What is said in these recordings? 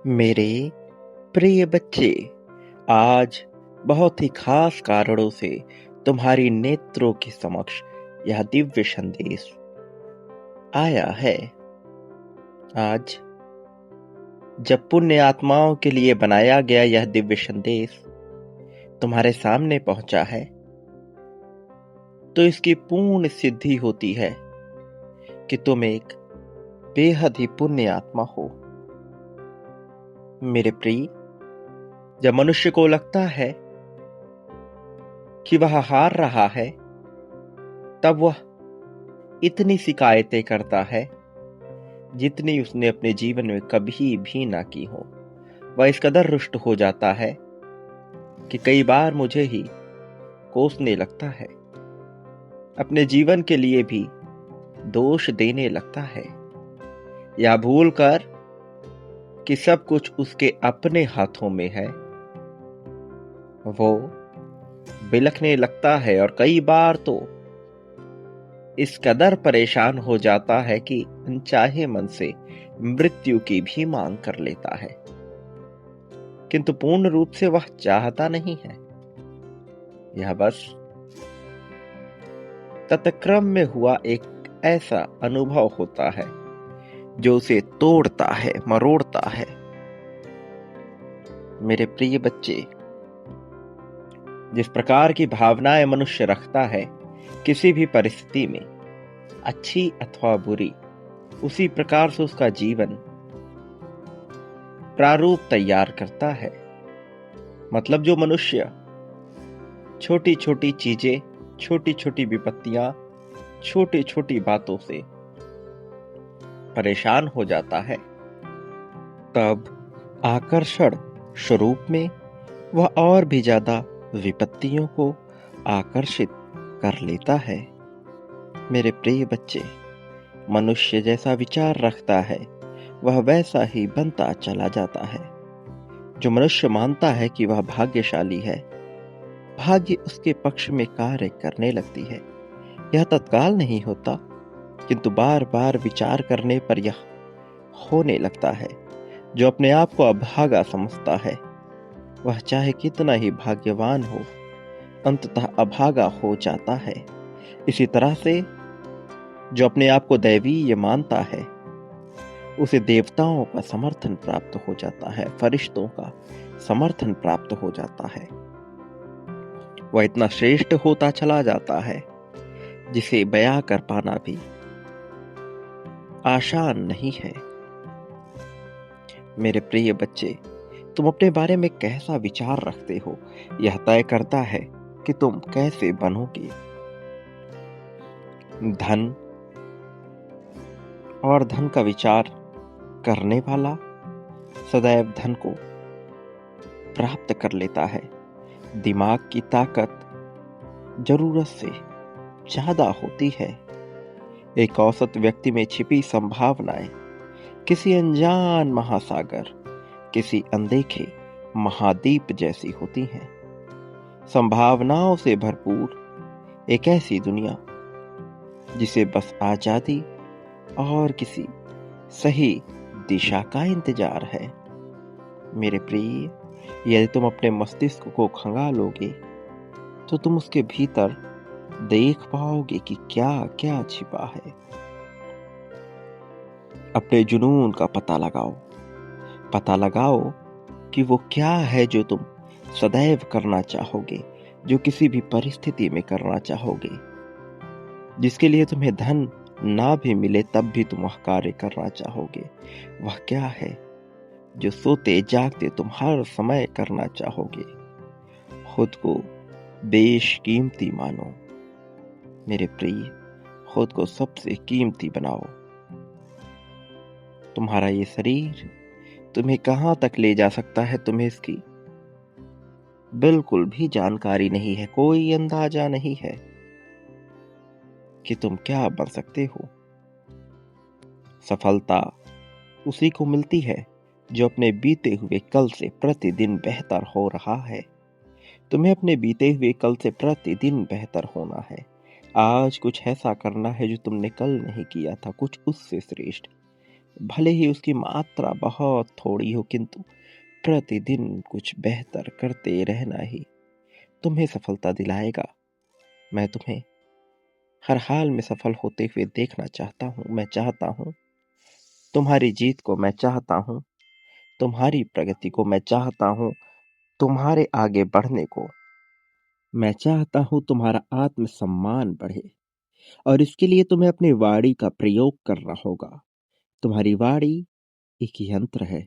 मेरे प्रिय बच्चे, आज बहुत ही खास कारणों से तुम्हारी नेत्रों के समक्ष यह दिव्य संदेश आया है। आज जब पुण्य आत्माओं के लिए बनाया गया यह दिव्य संदेश तुम्हारे सामने पहुंचा है, तो इसकी पूर्ण सिद्धि होती है कि तुम एक बेहद ही पुण्य आत्मा हो। मेरे प्रिय, जब मनुष्य को लगता है कि वह हार रहा है, तब वह इतनी शिकायतें करता है जितनी उसने अपने जीवन में कभी भी ना की हो। वह इस कदर रुष्ट हो जाता है कि कई बार मुझे ही कोसने लगता है, अपने जीवन के लिए भी दोष देने लगता है, या भूलकर कि सब कुछ उसके अपने हाथों में है, वो बिलखने लगता है और कई बार तो इस कदर परेशान हो जाता है कि अनचाहे मन से मृत्यु की भी मांग कर लेता है, किंतु पूर्ण रूप से वह चाहता नहीं है। यह बस तत्क्रम में हुआ एक ऐसा अनुभव होता है जो उसे तोड़ता है, मरोड़ता है। मेरे प्रिय बच्चे, जिस प्रकार की भावनाएं मनुष्य रखता है किसी भी परिस्थिति में, अच्छी अथवा बुरी, उसी प्रकार से उसका जीवन प्रारूप तैयार करता है। मतलब जो मनुष्य छोटी छोटी चीजें, छोटी छोटी विपत्तियां, छोटी छोटी बातों से परेशान हो जाता है, तब आकर्षण स्वरूप में वह और भी ज्यादा विपत्तियों को आकर्षित कर लेता है। मेरे प्रिय बच्चे, मनुष्य जैसा विचार रखता है वह वैसा ही बनता चला जाता है। जो मनुष्य मानता है कि वह भाग्यशाली है, भाग्य उसके पक्ष में कार्य करने लगती है। यह तत्काल नहीं होता, किंतु बार बार विचार करने पर यह होने लगता है। जो अपने आप को अभागा समझता है, वह चाहे कितना ही भाग्यवान हो, अंततः अभागा हो जाता है। इसी तरह से जो अपने आप को दैवीय मानता है, उसे देवताओं का समर्थन प्राप्त हो जाता है, फरिश्तों का समर्थन प्राप्त हो जाता है। वह इतना श्रेष्ठ होता चला जाता है जिसे बयां कर पाना भी आसान नहीं है। मेरे प्रिय बच्चे, तुम अपने बारे में कैसा विचार रखते हो, यह तय करता है कि तुम कैसे बनोगे। धन और धन का विचार करने वाला सदैव धन को प्राप्त कर लेता है। दिमाग की ताकत जरूरत से ज्यादा होती है। एक औसत व्यक्ति में छिपी संभावनाएं किसी अनजान महासागर, किसी अनदेखे महाद्वीप जैसी होती हैं। संभावनाओं से भरपूर एक ऐसी दुनिया जिसे बस आजादी और किसी सही दिशा का इंतजार है। मेरे प्रिय, यदि तुम अपने मस्तिष्क को खंगालोगे तो तुम उसके भीतर देख पाओगे कि क्या क्या छिपा है। अपने जुनून का पता लगाओ कि वो क्या है जो तुम सदैव करना चाहोगे, जो किसी भी परिस्थिति में करना चाहोगे, जिसके लिए तुम्हें धन ना भी मिले तब भी तुम वह कार्य करना चाहोगे। वह क्या है जो सोते जागते तुम हर समय करना चाहोगे। खुद को बेशकीमती मानो। मेरे प्रिय, खुद को सबसे कीमती बनाओ। तुम्हारा ये शरीर तुम्हें कहां तक ले जा सकता है, तुम्हें इसकी बिल्कुल भी जानकारी नहीं है, कोई अंदाजा नहीं है कि तुम क्या बन सकते हो। सफलता उसी को मिलती है जो अपने बीते हुए कल से प्रतिदिन बेहतर हो रहा है। तुम्हें अपने बीते हुए कल से प्रतिदिन बेहतर होना है। आज कुछ ऐसा करना है जो तुमने कल नहीं किया था, कुछ उससे श्रेष्ठ। भले ही उसकी मात्रा बहुत थोड़ी हो, किंतु प्रतिदिन कुछ बेहतर करते रहना ही तुम्हें सफलता दिलाएगा। मैं तुम्हें हर हाल में सफल होते हुए देखना चाहता हूँ। मैं चाहता हूँ तुम्हारी जीत को, मैं चाहता हूँ तुम्हारी प्रगति को, मैं चाहता हूँ तुम्हारे आगे बढ़ने को। मैं चाहता हूँ तुम्हारा आत्मसम्मान बढ़े, और इसके लिए तुम्हें अपनी वाणी का प्रयोग करना होगा। तुम्हारी वाणी एक यंत्र है,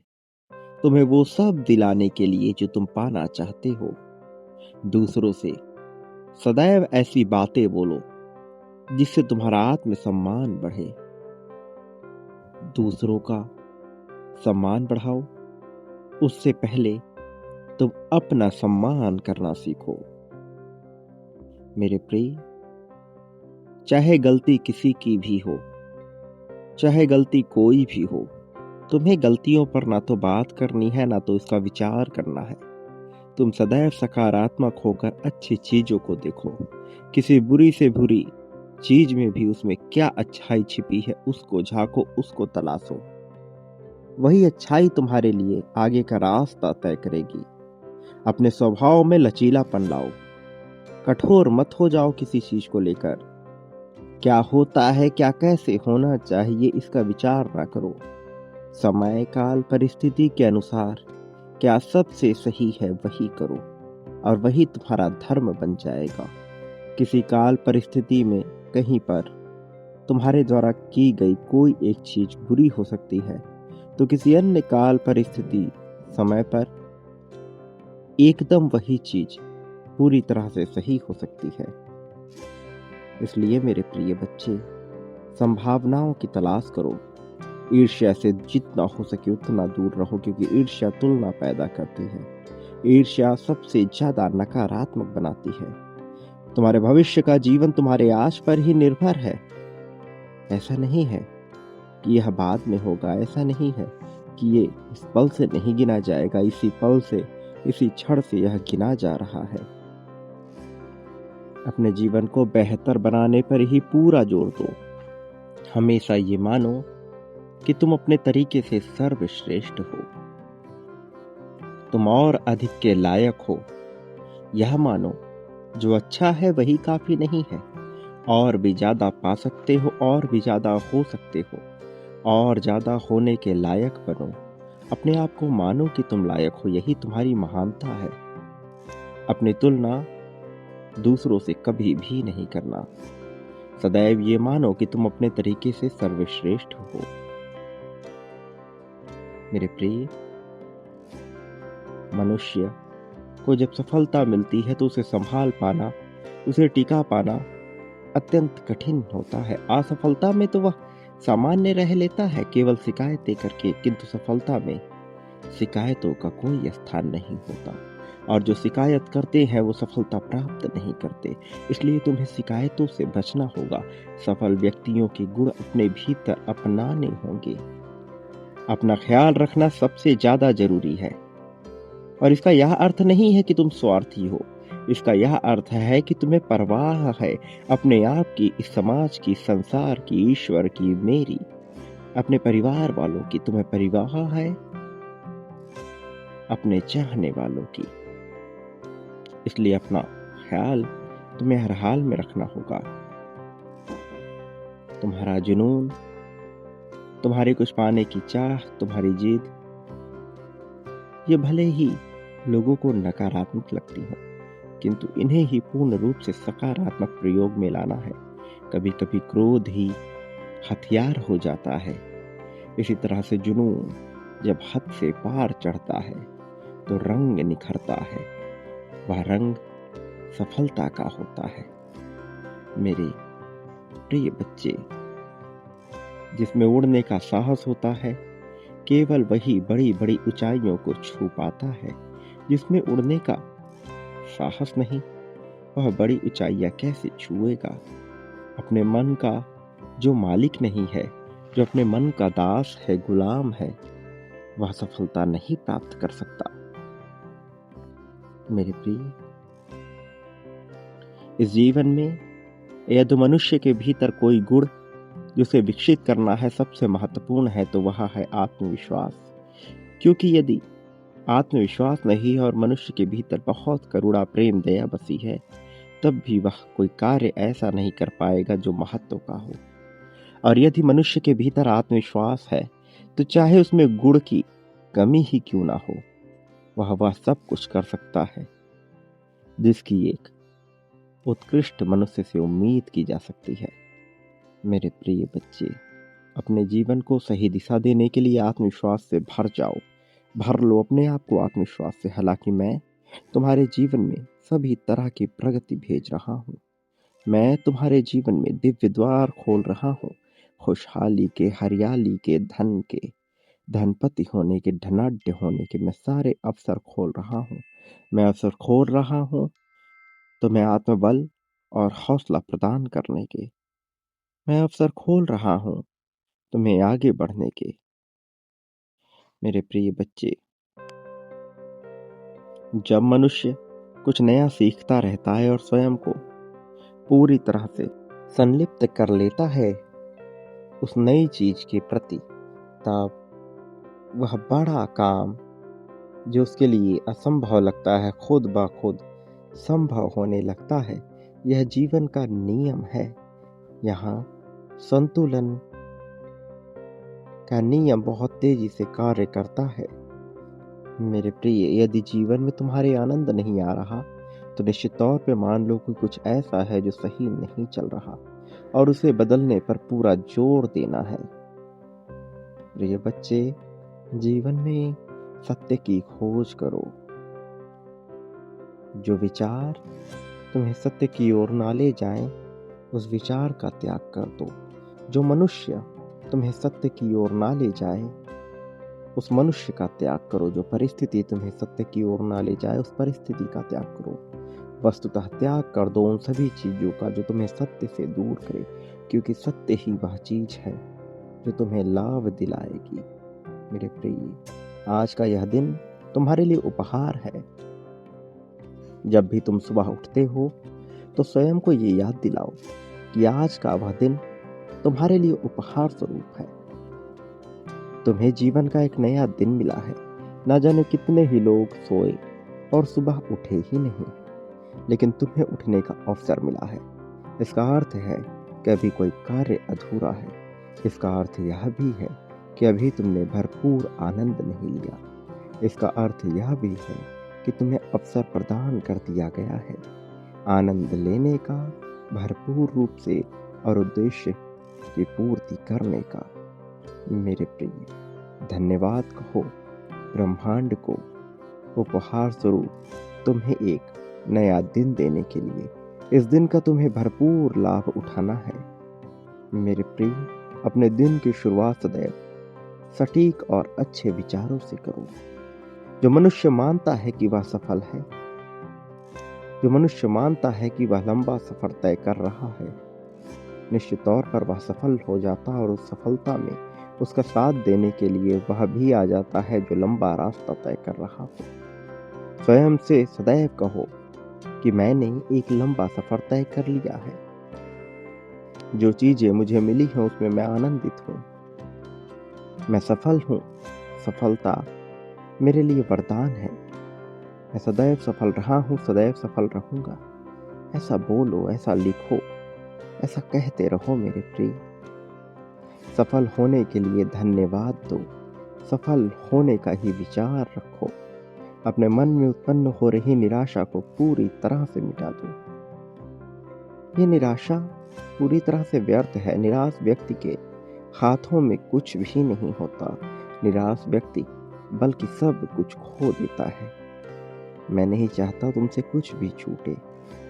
तुम्हें वो सब दिलाने के लिए जो तुम पाना चाहते हो। दूसरों से सदैव ऐसी बातें बोलो जिससे तुम्हारा आत्मसम्मान बढ़े। दूसरों का सम्मान बढ़ाओ, उससे पहले तुम अपना सम्मान करना सीखो। मेरे प्रिय, चाहे गलती किसी की भी हो, चाहे गलती कोई भी हो, तुम्हें गलतियों पर ना तो बात करनी है, ना तो इसका विचार करना है। तुम सदैव सकारात्मक होकर अच्छी चीजों को देखो। किसी बुरी से बुरी चीज में भी उसमें क्या अच्छाई छिपी है, उसको झांको, उसको तलाशो। वही अच्छाई तुम्हारे लिए आगे का रास्ता तय करेगी। अपने स्वभाव में लचीलापन लाओ, कठोर मत हो जाओ किसी चीज को लेकर। क्या होता है, क्या कैसे होना चाहिए, इसका विचार ना करो। समय काल परिस्थिति के अनुसार क्या सबसे सही है वही करो, और वही तुम्हारा धर्म बन जाएगा। किसी काल परिस्थिति में कहीं पर तुम्हारे द्वारा की गई कोई एक चीज बुरी हो सकती है, तो किसी अन्य काल परिस्थिति समय पर एकदम वही चीज पूरी तरह से सही हो सकती है। इसलिए मेरे प्रिय बच्चे, संभावनाओं की तलाश करो। ईर्ष्या से जितना हो सके उतना दूर रहो, क्योंकि ईर्ष्या तुलना पैदा करती है। ईर्ष्या सबसे ज्यादा नकारात्मक बनाती है। तुम्हारे भविष्य का जीवन तुम्हारे आश पर ही निर्भर है। ऐसा नहीं है कि यह बाद में होगा, ऐसा नहीं है कि ये इस पल से नहीं गिना जाएगा, इसी पल से, इसी क्षण से यह गिना जा रहा है। अपने जीवन को बेहतर बनाने पर ही पूरा जोर दो। हमेशा ये मानो कि तुम अपने तरीके से सर्वश्रेष्ठ हो, तुम और अधिक के लायक हो। यह मानो जो अच्छा है वही काफी नहीं है, और भी ज्यादा पा सकते हो, और भी ज्यादा हो सकते हो, और ज्यादा होने के लायक बनो। अपने आप को मानो कि तुम लायक हो, यही तुम्हारी महानता है। अपनी तुलना दूसरों से कभी भी नहीं करना। सदैव ये मानो कि तुम अपने तरीके से सर्वश्रेष्ठ हो। मेरे प्रिय, मनुष्य को जब सफलता मिलती है तो उसे संभाल पाना, उसे टिका पाना अत्यंत कठिन होता है। असफलता में तो वह सामान्य रह लेता है केवल शिकायतें करके, किंतु सफलता में शिकायतों का कोई स्थान नहीं होता, और जो शिकायत करते हैं वो सफलता प्राप्त नहीं करते। इसलिए तुम्हें शिकायतों से बचना होगा। सफल व्यक्तियों के गुण अपने भीतर अपनाने होंगे। अपना ख्याल रखना सबसे ज्यादा जरूरी है, और इसका यह अर्थ नहीं है कि तुम स्वार्थी हो। इसका यह अर्थ है कि तुम्हें परवाह है अपने आप की, इस समाज की, संसार की, ईश्वर की, मेरी, अपने परिवार वालों की। तुम्हें परवाह है अपने चाहने वालों की। इसलिए अपना ख्याल तुम्हें हर हाल में रखना होगा। तुम्हारा जुनून, तुम्हारे कुछ पाने की चाह, तुम्हारी जिद, ये भले ही लोगों को नकारात्मक लगती हो, किंतु इन्हें ही पूर्ण रूप से सकारात्मक प्रयोग में लाना है। कभी कभी क्रोध ही हथियार हो जाता है। इसी तरह से जुनून जब हद से पार चढ़ता है तो रंग निखरता है। वह रंग सफलता का होता है। मेरे प्रिय बच्चे, जिसमें उड़ने का साहस होता है, केवल वही बड़ी बड़ी ऊंचाइयों को छू पाता है। जिसमें उड़ने का साहस नहीं, वह बड़ी ऊंचाइयां कैसे छुएगा। अपने मन का जो मालिक नहीं है, जो अपने मन का दास है, गुलाम है, वह सफलता नहीं प्राप्त कर सकता। मेरे प्रिय, इस जीवन में यदि मनुष्य के भीतर कोई गुण जिसे विकसित करना है सबसे महत्वपूर्ण है तो वह है आत्मविश्वास। क्योंकि यदि आत्मविश्वास नहीं और मनुष्य के भीतर बहुत करुणा प्रेम दया बसी है, तब भी वह कोई कार्य ऐसा नहीं कर पाएगा जो महत्व का हो। और यदि मनुष्य के भीतर आत्मविश्वास है तो चाहे उसमें गुण की कमी ही क्यों ना हो, वह सब कुछ कर सकता है जिसकी एक उत्कृष्ट मनुष्य से उम्मीद की जा सकती है। मेरे प्रिय बच्चे, अपने जीवन को सही दिशा देने के लिए आत्मविश्वास से भर जाओ, भर लो अपने आप को आत्मविश्वास से। हालांकि मैं तुम्हारे जीवन में सभी तरह की प्रगति भेज रहा हूँ। मैं तुम्हारे जीवन में दिव्य द्वार खोल रहा हूँ, खुशहाली के, हरियाली के, धन के, धनपति होने के, धनाढ्य होने के मैं सारे अवसर खोल रहा हूँ। मैं अवसर खोल रहा हूँ तुम्हें आत्मबल और हौसला प्रदान करने के। मैं अवसर खोल रहा हूँ तुम्हें आगे बढ़ने के। मेरे प्रिय बच्चे, जब मनुष्य कुछ नया सीखता रहता है और स्वयं को पूरी तरह से संलिप्त कर लेता है उस नई चीज के प्रति, तब वह बड़ा काम जो उसके लिए असंभव लगता है खुद ब खुद संभव होने लगता है। यह जीवन का नियम है। यहाँ संतुलन का नियम बहुत तेजी से कार्य करता है। मेरे प्रिय, यदि जीवन में तुम्हारे आनंद नहीं आ रहा तो निश्चित तौर पे मान लो कि कुछ ऐसा है जो सही नहीं चल रहा और उसे बदलने पर पूरा जोर देना है। प्रिय बच्चे, जीवन में सत्य की खोज करो। जो विचार तुम्हें सत्य की ओर ना ले जाएं, उस विचार का त्याग कर दो। जो मनुष्य तुम्हें सत्य की ओर ना ले जाए, उस मनुष्य का त्याग करो। जो परिस्थिति तुम्हें सत्य की ओर ना ले जाए, उस परिस्थिति का त्याग करो। वस्तुतः त्याग कर दो उन सभी चीजों का जो तुम्हें सत्य से दूर करे, क्योंकि सत्य ही वह चीज है जो तुम्हें लाभ दिलाएगी। मेरे प्रिय, आज का यह दिन तुम्हारे लिए उपहार है। जब भी तुम सुबह उठते हो तो स्वयं को ये याद दिलाओ कि आज का वह दिन तुम्हारे लिए उपहार स्वरूप है। तुम्हें जीवन का एक नया दिन मिला है। ना जाने कितने ही लोग सोए और सुबह उठे ही नहीं, लेकिन तुम्हें उठने का अवसर मिला है। इसका अर्थ है कि अभी कोई कार्य अधूरा है। इसका अर्थ यह भी है कि अभी तुमने भरपूर आनंद नहीं लिया। इसका अर्थ यह भी है कि तुम्हें अवसर प्रदान कर दिया गया है आनंद लेने का, भरपूर रूप से और उद्देश्य की पूर्ति करने का। मेरे प्रिय, धन्यवाद कहो ब्रह्मांड को उपहार स्वरूप तुम्हें एक नया दिन देने के लिए। इस दिन का तुम्हें भरपूर लाभ उठाना है। मेरे प्रिय, अपने दिन की शुरुआत सदैव सटीक और अच्छे विचारों से करो। जो मनुष्य मानता है कि वह सफल है, जो मनुष्य मानता है कि वह लंबा सफर तय कर रहा है, निश्चित तौर पर वह सफल हो जाता है और उस सफलता में उसका साथ देने के लिए वह भी आ जाता है जो लंबा रास्ता तय कर रहा हो। स्वयं से सदैव कहो कि मैंने एक लंबा सफर तय कर लिया है। जो चीजें मुझे मिली हैं उसमें मैं आनंदित हूँ। मैं सफल हूँ। सफलता मेरे लिए वरदान है। मैं सदैव सफल रहा हूँ, सदैव सफल रहूंगा। ऐसा बोलो, ऐसा लिखो, ऐसा कहते रहो। मेरे प्रिय, सफल होने के लिए धन्यवाद दो। सफल होने का ही विचार रखो। अपने मन में उत्पन्न हो रही निराशा को पूरी तरह से मिटा दो। ये निराशा पूरी तरह से व्यर्थ है। निराश व्यक्ति के हाथों में कुछ भी नहीं होता। निराश व्यक्ति बल्कि सब कुछ खो देता है। मैं नहीं चाहता तुमसे कुछ भी छूटे।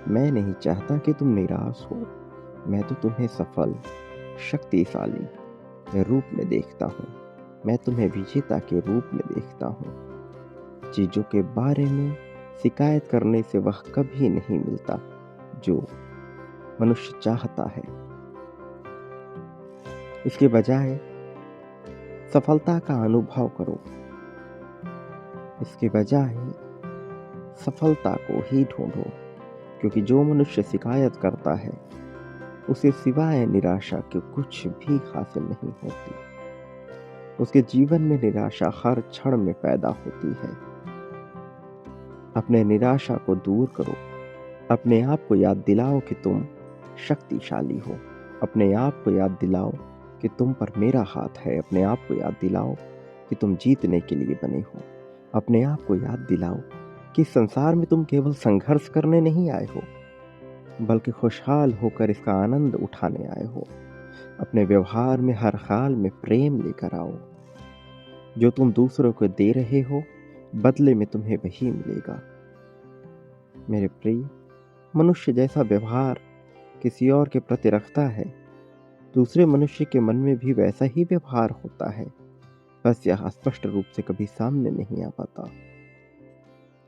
मैं नहीं चाहता कि तुम निराश हो। मैं तो तुम्हें सफल, शक्तिशाली रूप में देखता हूँ। मैं तुम्हें विजेता के रूप में देखता हूँ। चीजों के बारे में शिकायत करने से वह कभी नहीं मिलता जो मनुष्य चाहता है। इसके बजाय सफलता का अनुभव करो। इसके बजाय सफलता को ही ढूंढो, क्योंकि जो मनुष्य शिकायत करता है उसे सिवाय निराशा के कुछ भी हासिल नहीं होती। उसके जीवन में निराशा हर क्षण में पैदा होती है। अपने निराशा को दूर करो। अपने आप को याद दिलाओ कि तुम शक्तिशाली हो। अपने आप को याद दिलाओ कि तुम पर मेरा हाथ है। अपने आप को याद दिलाओ कि तुम जीतने के लिए बने हो। अपने आप को याद दिलाओ कि संसार में तुम केवल संघर्ष करने नहीं आए हो, बल्कि खुशहाल होकर इसका आनंद उठाने आए हो। अपने व्यवहार में हर हाल में प्रेम लेकर आओ। जो तुम दूसरों को दे रहे हो, बदले में तुम्हें वही मिलेगा। मेरे प्रिय, मनुष्य जैसा व्यवहार किसी और के प्रति रखता है, दूसरे मनुष्य के मन में भी वैसा ही व्यवहार होता है। बस यह स्पष्ट रूप से कभी सामने नहीं आ पाता।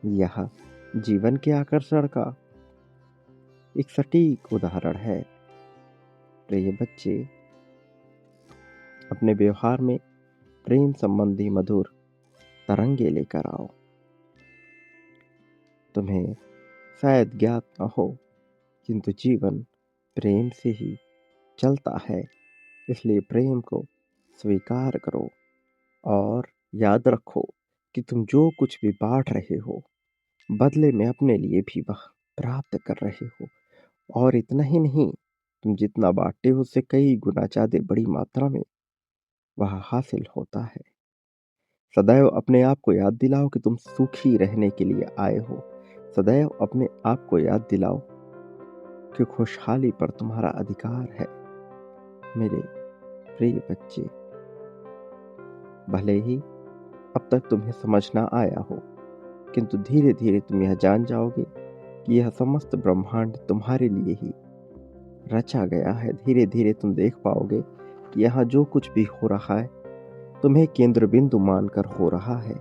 यह जीवन के आकर्षण का एक सटीक उदाहरण है। प्रिय बच्चे, अपने व्यवहार में प्रेम संबंधी मधुर तरंगे लेकर आओ। तुम्हें शायद ज्ञात न हो, किंतु जीवन प्रेम से ही चलता है। इसलिए प्रेम को स्वीकार करो और याद रखो कि तुम जो कुछ भी बांट रहे हो, बदले में अपने लिए भी वह प्राप्त कर रहे हो। और इतना ही नहीं, तुम जितना बांटते हो उससे कई गुना ज्यादा बड़ी मात्रा में वह हासिल होता है। सदैव अपने आप को याद दिलाओ कि तुम सुखी रहने के लिए आए हो। सदैव अपने आप को याद दिलाओ कि खुशहाली पर तुम्हारा अधिकार है। मेरे प्रिय बच्चे, भले ही अब तक तुम्हें समझ ना आया हो, किंतु धीरे धीरे तुम यह जान जाओगे कि यह समस्त ब्रह्मांड तुम्हारे लिए ही रचा गया है। धीरे धीरे तुम देख पाओगे कि यहाँ जो कुछ भी हो रहा है, तुम्हें केंद्र बिंदु मानकर हो रहा है।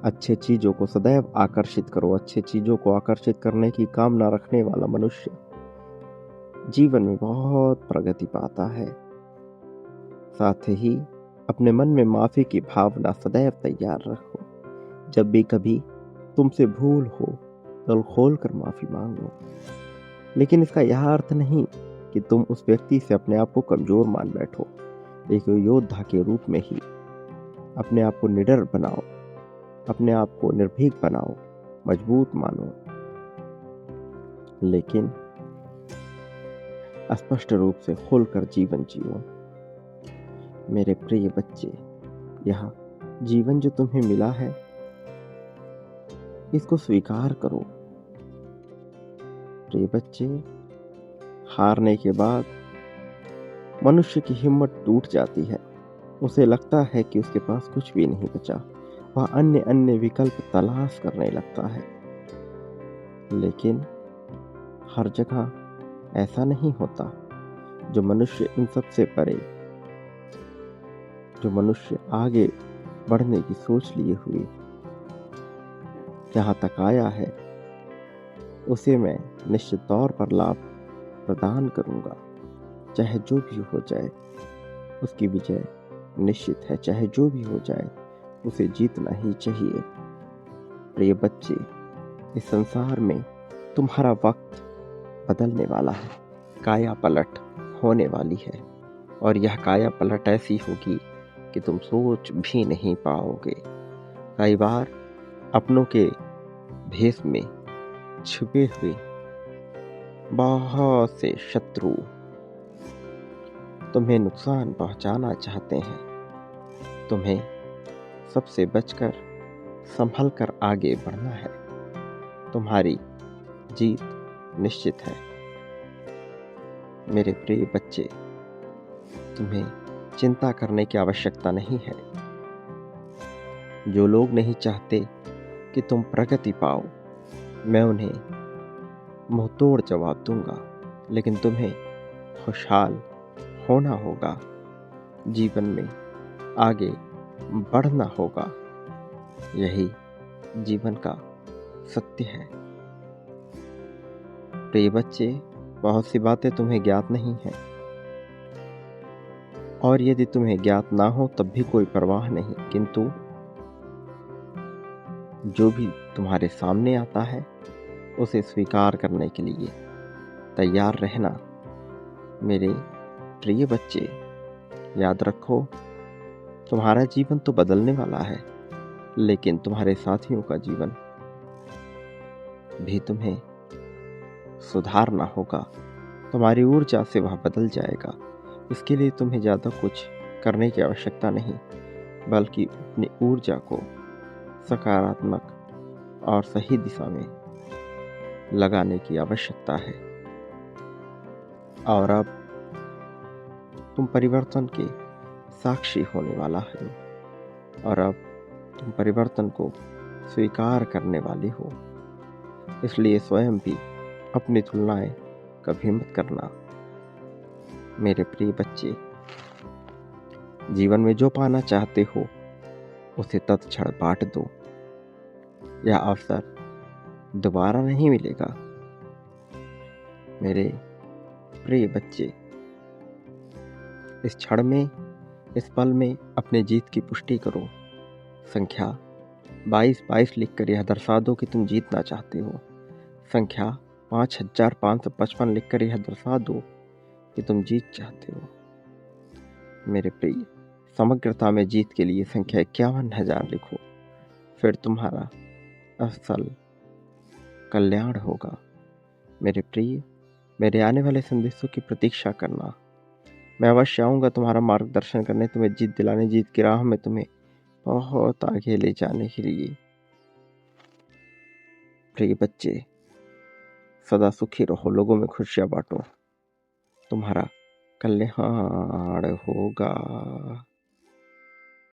अच्छे चीजों को सदैव आकर्षित करो। अच्छे चीजों को आकर्षित करने की कामना रखने वाला मनुष्य जीवन में बहुत प्रगति पाता है। साथ ही अपने मन में माफी की भावना सदैव तैयार रखो। जब भी कभी तुमसे भूल हो, दिल खोलकर माफी मांगो। लेकिन इसका यह अर्थ नहीं कि तुम उस व्यक्ति से अपने आप को कमजोर मान बैठो। एक योद्धा के रूप में ही अपने आप को निडर बनाओ, अपने आप को निर्भीक बनाओ, मजबूत मानो। लेकिन स्पष्ट रूप से खुलकर जीवन जियो। मेरे प्रिय बच्चे, यह जीवन जो तुम्हें मिला है, इसको स्वीकार करो। प्रिय बच्चे, हारने के बाद मनुष्य की हिम्मत टूट जाती है। उसे लगता है कि उसके पास कुछ भी नहीं बचा। वह अन्य अन्य विकल्प तलाश करने लगता है। लेकिन हर जगह ऐसा नहीं होता। जो मनुष्य इन सब से परे, जो मनुष्य आगे बढ़ने की सोच लिए हुए जहाँ तक आया है, उसे मैं निश्चित तौर पर लाभ प्रदान करूंगा। चाहे जो भी हो जाए, उसकी विजय निश्चित है। चाहे जो भी हो जाए, उसे जीतना ही चाहिए। प्रिय बच्चे, इस संसार में तुम्हारा वक्त बदलने वाला है। काया पलट होने वाली है, और यह काया पलट ऐसी होगी कि तुम सोच भी नहीं पाओगे। कई बार अपनों के भेष में छुपे हुए बहुत से शत्रु तुम्हें नुकसान पहुंचाना चाहते हैं। तुम्हें सबसे बचकर संभल कर आगे बढ़ना है। तुम्हारी जीत निश्चित है। मेरे प्रिय बच्चे, तुम्हें चिंता करने की आवश्यकता नहीं है। जो लोग नहीं चाहते कि तुम प्रगति पाओ, मैं उन्हें मुंहतोड़ जवाब दूंगा। लेकिन तुम्हें खुशहाल होना होगा, जीवन में आगे बढ़ना होगा। यही जीवन का सत्य है। प्रिय बच्चे, बहुत सी बातें तुम्हें ज्ञात नहीं है, और यदि तुम्हें ज्ञात ना हो तब भी कोई परवाह नहीं। किंतु जो भी तुम्हारे सामने आता है, उसे स्वीकार करने के लिए तैयार रहना। मेरे प्रिय बच्चे, याद रखो, तुम्हारा जीवन तो बदलने वाला है, लेकिन तुम्हारे साथियों का जीवन भी तुम्हें सुधारना होगा। तुम्हारी ऊर्जा से वह बदल जाएगा। इसके लिए तुम्हें ज़्यादा कुछ करने की आवश्यकता नहीं, बल्कि अपनी ऊर्जा को सकारात्मक और सही दिशा में लगाने की आवश्यकता है। और अब तुम परिवर्तन के साक्षी होने वाला है, और अब तुम परिवर्तन को स्वीकार करने वाली हो। इसलिए स्वयं भी अपनी तुलनाएं कभी मत करना। मेरे प्रिय बच्चे, जीवन में जो पाना चाहते हो उसे तत्क्षण बांट दो। यह अवसर दोबारा नहीं मिलेगा। मेरे प्रिय बच्चे, इस क्षण में, इस पल में अपने जीत की पुष्टि करो। संख्या 2222 लिखकर यह दर्शा दो कि तुम जीतना चाहते हो। संख्या 5555 लिखकर यह दर्शा दो कि तुम जीत चाहते हो। मेरे प्रिय, समग्रता में जीत के लिए संख्या 51,000 लिखो, फिर तुम्हारा असल कल्याण होगा। मेरे प्रिय, मेरे आने वाले संदेशों की प्रतीक्षा करना। मैं अवश्य आऊँगा तुम्हारा मार्गदर्शन करने, तुम्हें जीत दिलाने, जीत की राह में तुम्हें बहुत आगे ले जाने के लिए। प्रिय बच्चे, सदा सुखी रहो, लोगों में खुशियाँ बांटो, तुम्हारा कल्याण होगा।